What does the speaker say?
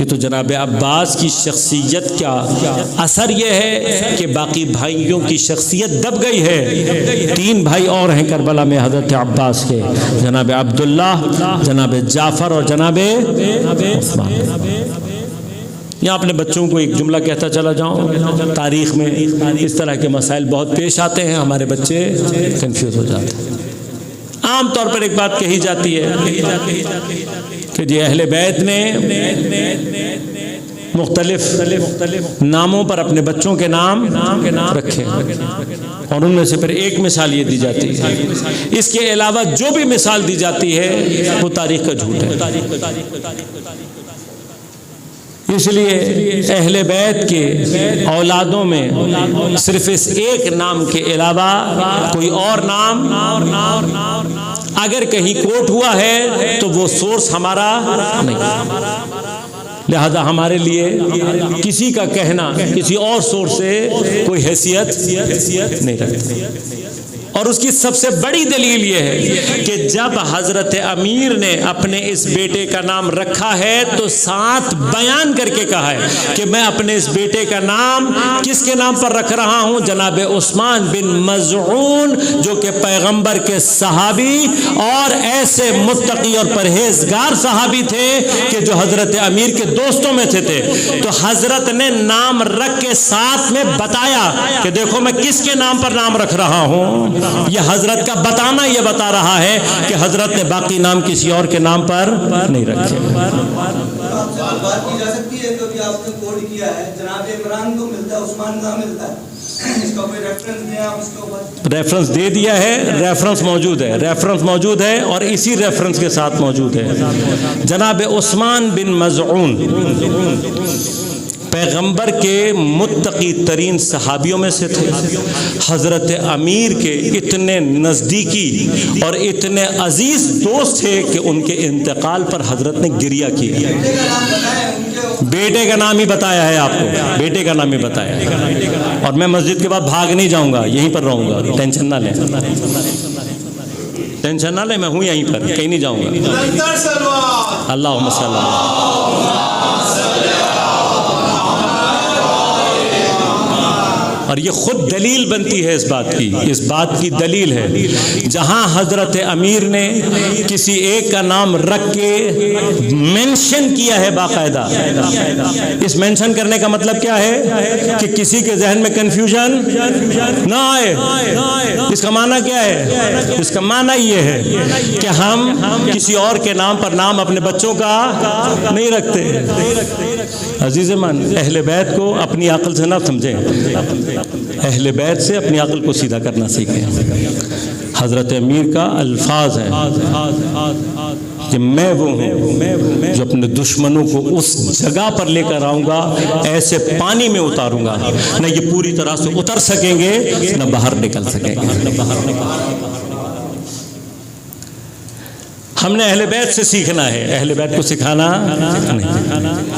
یہ تو جناب عباس کی شخصیت کا اثر یہ ہے کہ باقی بھائیوں کی شخصیت دب گئی ہے۔ 3 بھائی اور ہیں کربلا میں حضرت عباس کے، جناب عبداللہ، جناب جعفر اور جناب عثمان۔ یہاں اپنے بچوں کو ایک جملہ کہتا چلا جاؤں، تاریخ میں اس طرح کے مسائل بہت پیش آتے ہیں، ہمارے بچے کنفیوز ہو جاتے ہیں۔ عام طور پر ایک بات کہی جاتی ہے کہ جی اہل بیت نے مختلف ناموں پر اپنے بچوں کے نام رکھے، اور ان میں سے پھر ایک مثال یہ دی جاتی ہے، اس کے علاوہ جو بھی مثال دی جاتی ہے وہ تاریخ کا جھوٹ ہے۔ اس لیے اہل بیت کے اولادوں میں صرف اس ایک نام کے علاوہ کوئی اور نام اگر کہیں کوٹ ہوا ہے تو وہ سورس ہمارا نہیں، لہذا ہمارے لیے کسی کا کہنا کسی اور سورس سے کوئی حیثیت نہیں رکھتا۔ اور اس کی سب سے بڑی دلیل یہ ہے کہ جب حضرت امیر نے اپنے اس بیٹے کا نام رکھا ہے تو ساتھ بیان کر کے کہا ہے کہ میں اپنے اس بیٹے کا نام کس کے نام پر رکھ رہا ہوں؟ جناب عثمان بن مظعون، جو کہ پیغمبر کے صحابی اور ایسے متقی اور پرہیزگار صحابی تھے کہ جو حضرت امیر کے دوستوں میں سے تھے۔ تو حضرت نے نام رکھ کے ساتھ میں بتایا کہ دیکھو میں کس کے نام پر نام رکھ رہا ہوں۔ یہ حضرت کا بتانا یہ بتا رہا ہے کہ حضرت نے باقی نام کسی اور کے نام پر نہیں رکھے۔ بات کی جا سکتی ہے کہ آپ نے کوڈ کیا ہے، جناب عمران کو ملتا ہے، عثمان کا ملتا ہے، اس کا کوئی ریفرنس دیں آپ اس کے اوپر؟ ریفرنس دے دیا ہے، ریفرنس موجود ہے اور اسی ریفرنس کے ساتھ موجود ہے۔ جناب عثمان بن مظعون پیغمبر کے متقی ترین صحابیوں میں سے تھے، حضرت امیر کے اتنے نزدیکی اور اتنے عزیز دوست تھے کہ ان کے انتقال پر حضرت نے گریہ کیا۔ بیٹے کا نام ہی بتایا ہے آپ کو، بیٹے کا نام ہی بتایا ہے، اور میں مسجد کے بعد بھاگ نہیں جاؤں گا، یہیں پر رہوں گا، ٹینشن نہ لیں، ٹینشن نہ لیں، میں ہوں یہیں پر، کہیں نہیں جاؤں گا۔ اللہم صلی اللہ۔ اور یہ خود دلیل بنتی ہے اس بات کی دلیل ہے، جہاں حضرت امیر نے کسی ایک کا نام رکھ کے مینشن کیا ہے باقاعدہ، اس مینشن کرنے کا مطلب کیا ہے کہ کسی کے ذہن میں کنفیوژن نہ آئے۔ اس کا معنی کیا ہے؟ اس کا معنی یہ ہے کہ ہم کسی اور کے نام پر نام اپنے بچوں کا نہیں رکھتے۔ عزیز من، اہل بیت کو اپنی عقل سے نہ سمجھیں، اہل بیت سے اپنی عقل کو سیدھا کرنا سیکھیں۔ حضرت امیر کا الفاظ ہے کہ میں وہ ہوں جو اپنے دشمنوں کو اس جگہ پر لے کر آؤں گا، ایسے پانی میں اتاروں گا نہ یہ پوری طرح سے اتر سکیں گے نہ باہر نکل سکیں گے۔ ہم نے اہل بیت سے سیکھنا ہے، اہل بیت کو سکھانا نہیں۔